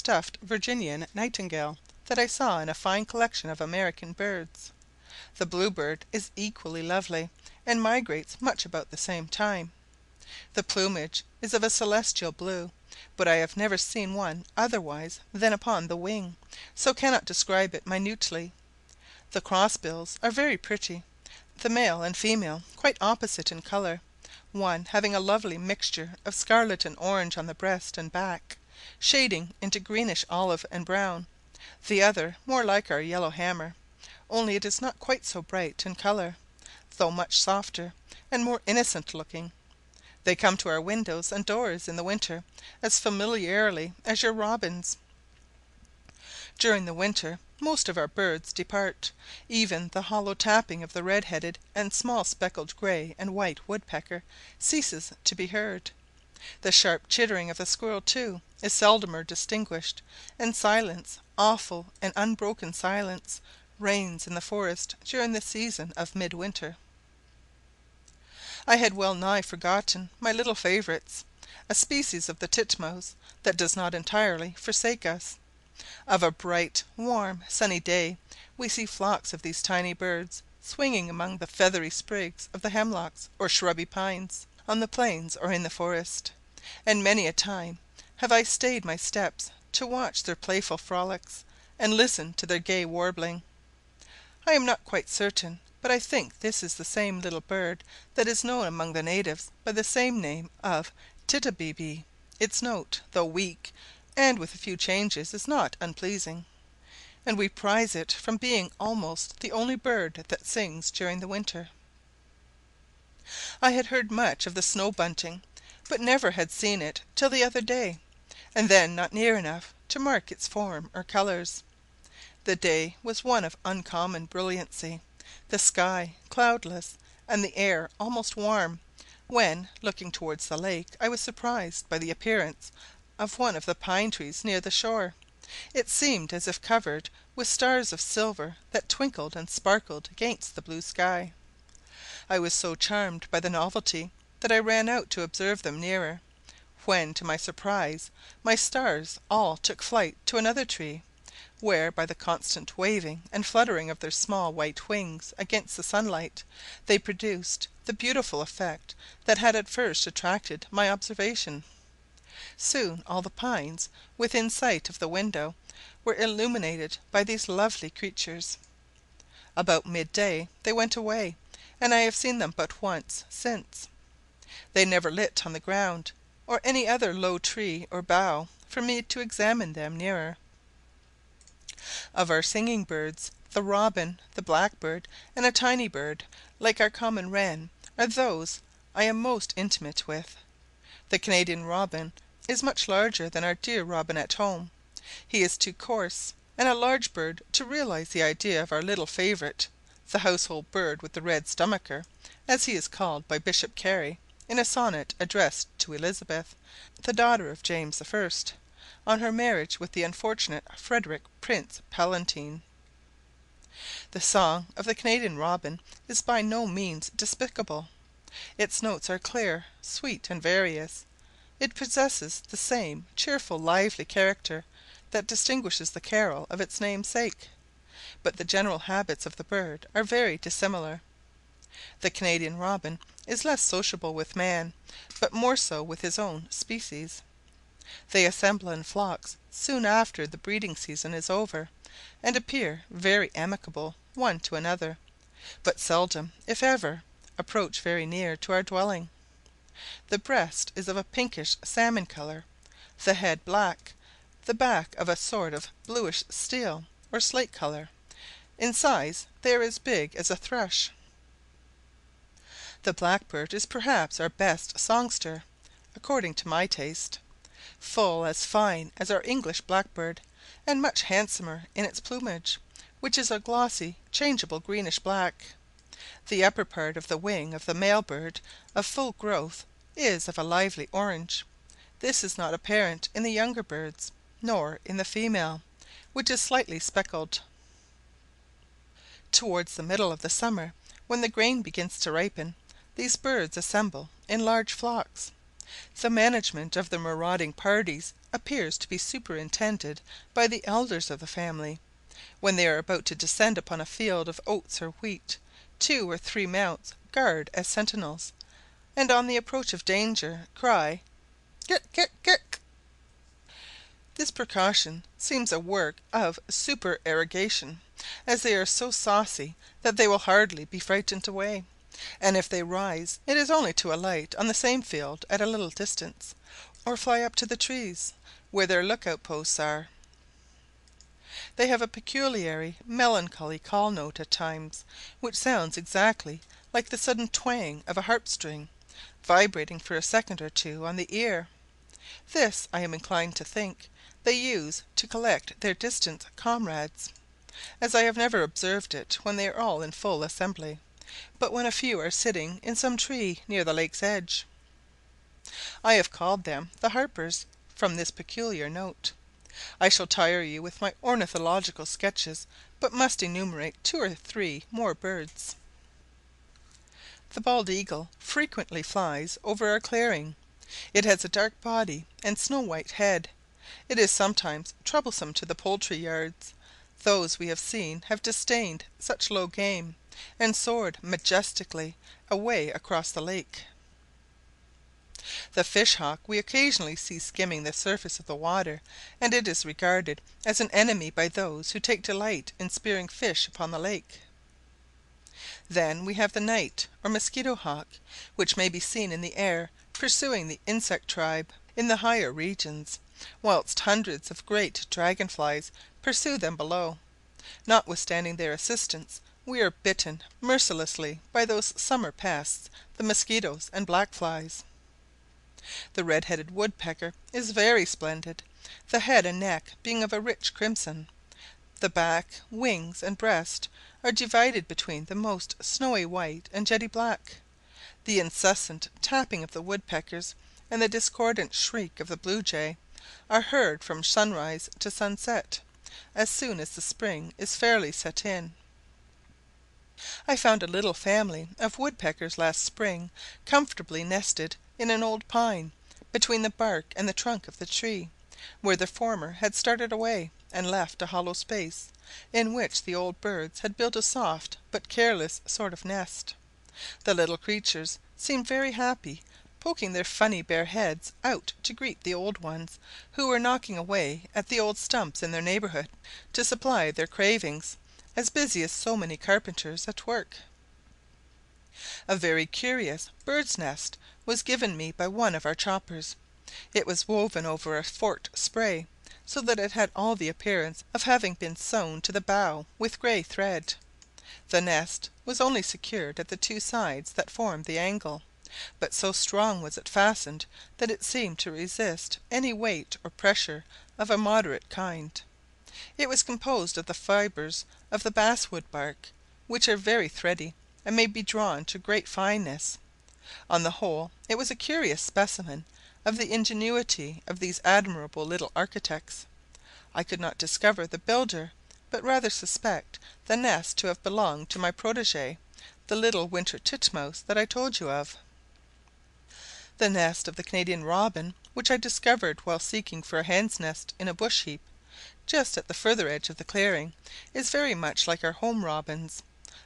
stuffed Virginian nightingale that I saw in a fine collection of American birds. The bluebird is equally lovely, and migrates much about the same time. The plumage is of a celestial blue, but I have never seen one otherwise than upon the wing, so cannot describe it minutely. The crossbills are very pretty, the male and female quite opposite in colour, one having a lovely mixture of scarlet and orange on the breast and back, shading into greenish olive and brown; the other more like our yellow hammer, only it is not quite so bright in colour, though much softer, and more innocent looking. They come to our windows and doors in the winter as familiarly as your robins. During the winter most of our birds depart; even the hollow tapping of the red headed and small speckled grey and white woodpecker ceases to be heard. The sharp chittering of the squirrel, too, is seldomer distinguished, and silence, awful and unbroken silence, reigns in the forest during the season of mid winter. I had well nigh forgotten my little favourites, a species of the titmouse that does not entirely forsake us. Of a bright, warm, sunny day, we see flocks of these tiny birds swinging among the feathery sprigs of the hemlocks or shrubby pines, on the plains or in the forest; and many a time have I stayed my steps to watch their playful frolics, and listen to their gay warbling. I am not quite certain, but I think this is the same little bird that is known among the natives by the same name of tittabebe; its note, though weak, and with a few changes, is not unpleasing, and we prize it from being almost the only bird that sings during the winter. I had heard much of the snow bunting, but never had seen it till the other day, and then not near enough to mark its form or colours. The day was one of uncommon brilliancy, the sky cloudless, and the air almost warm, when, looking towards the lake, I was surprised by the appearance of one of the pine trees near the shore. It seemed as if covered with stars of silver that twinkled and sparkled against the blue sky. I was so charmed by the novelty that I ran out to observe them nearer, when, to my surprise, my stars all took flight to another tree, where, by the constant waving and fluttering of their small white wings against the sunlight, they produced the beautiful effect that had at first attracted my observation. Soon all the pines within sight of the window were illuminated by these lovely creatures. About mid day they went away, and I have seen them but once since. They never lit on the ground, or any other low tree or bough, for me to examine them nearer. Of our singing birds, the robin, the blackbird, and a tiny bird, like our common wren, are those I am most intimate with. The Canadian robin is much larger than our dear robin at home. He is too coarse and a large bird to realize the idea of our little favourite, the household bird with the red stomacher, as he is called by Bishop Carey in a sonnet addressed to Elizabeth, the daughter of James I., on her marriage with the unfortunate Frederick Prince Palatine. The song of the Canadian robin is by no means despicable. Its notes are clear, sweet, and various. It possesses the same cheerful lively character that distinguishes the carol of its namesake, but the general habits of the bird are very dissimilar. The Canadian robin is less sociable with man, but more so with his own species. They assemble in flocks soon after the breeding season is over, and appear very amicable one to another, but seldom, if ever, approach very near to our dwelling. The breast is of a pinkish salmon colour, the head black, the back of a sort of bluish steel or slate colour. In size they are as big as a thrush. The blackbird is perhaps our best songster, according to my taste, full as fine as our English blackbird, and much handsomer in its plumage, which is a glossy changeable greenish black. The upper part of the wing of the male bird, of full growth, is of a lively orange. This is not apparent in the younger birds, nor in the female, which is slightly speckled. Towards the middle of the summer, when the grain begins to ripen, these birds assemble in large flocks. The management of the marauding parties appears to be superintended by the elders of the family. When they are about to descend upon a field of oats or wheat, two or three mounts guard as sentinels, and on the approach of danger cry "Gik, gik, gik." This precaution seems a work of supererogation, as they are so saucy that they will hardly be frightened away; and if they rise, it is only to alight on the same field at a little distance, or fly up to the trees, where their look out posts are. They have a peculiarly melancholy call note at times, which sounds exactly like the sudden twang of a harp string, vibrating for a second or two on the ear. This, I am inclined to think, they use to collect their distant comrades, as I have never observed it when they are all in full assembly, but when a few are sitting in some tree near the lake's edge. I have called them the harpers, from this peculiar note. I shall tire you with my ornithological sketches, but must enumerate two or three more birds. The bald eagle frequently flies over our clearing. It has a dark body and snow white head. It is sometimes troublesome to the poultry yards. Those we have seen have disdained such low game, and soared majestically away across the lake. The fish hawk we occasionally see skimming the surface of the water, and it is regarded as an enemy by those who take delight in spearing fish upon the lake. Then we have the night or mosquito hawk, which may be seen in the air pursuing the insect tribe in the higher regions, whilst hundreds of great dragon flies pursue them below. Notwithstanding their assistance, we are bitten mercilessly by those summer pests, the mosquitoes and black flies. The red headed woodpecker is very splendid, the head and neck being of a rich crimson. The back, wings, and breast are divided between the most snowy white and jetty black. The incessant tapping of the woodpeckers, and the discordant shriek of the blue jay, are heard from sunrise to sunset, as soon as the spring is fairly set in. I found a little family of woodpeckers last spring comfortably nested in an old pine, between the bark and the trunk of the tree, where the former had started away, and left a hollow space, in which the old birds had built a soft but careless sort of nest. The little creatures seemed very happy, poking their funny bare heads out to greet the old ones, who were knocking away at the old stumps in their neighbourhood to supply their cravings, as busy as so many carpenters at work. A very curious bird's nest was given me by one of our choppers. It was woven over a forked spray, so that it had all the appearance of having been sewn to the bough with grey thread. The nest was only secured at the two sides that formed the angle, but so strong was it fastened that it seemed to resist any weight or pressure of a moderate kind. It was composed of the fibres of the basswood bark, which are very thready, and may be drawn to great fineness. On the whole, it was a curious specimen of the ingenuity of these admirable little architects. I could not discover the builder, but rather suspect the nest to have belonged to my protege, the little winter titmouse that I told you of. The nest of the Canadian robin, which I discovered while seeking for a hen's nest in a bush heap, just at the further edge of the clearing, is very much like our home robin's,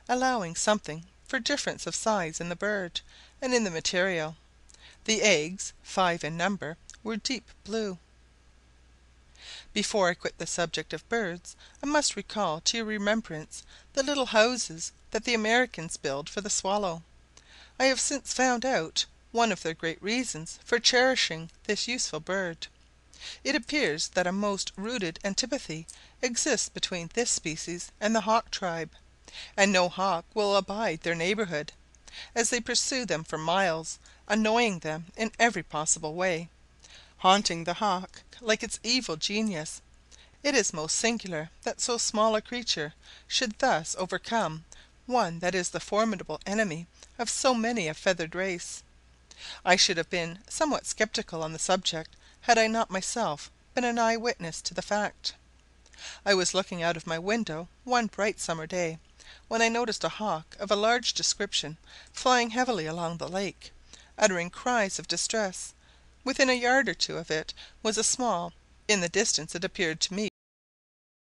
allowing something for difference of size in the bird and in the material. The eggs, 5 in number, were deep blue. Before I quit the subject of birds, I must recall to your remembrance the little houses that the Americans build for the swallow. I have since found out one of their great reasons for cherishing this useful bird. It appears that a most rooted antipathy exists between this species and the hawk tribe, and no hawk will abide their neighbourhood, as they pursue them for miles, annoying them in every possible way, haunting the hawk like its evil genius. It is most singular that so small a creature should thus overcome one that is the formidable enemy of so many a feathered race. I should have been somewhat sceptical on the subject had I not myself been an eye witness to the fact. I was looking out of my window one bright summer day, when I noticed a hawk of a large description flying heavily along the lake, uttering cries of distress, Within a yard or two of it was a small, in the distance it appeared to me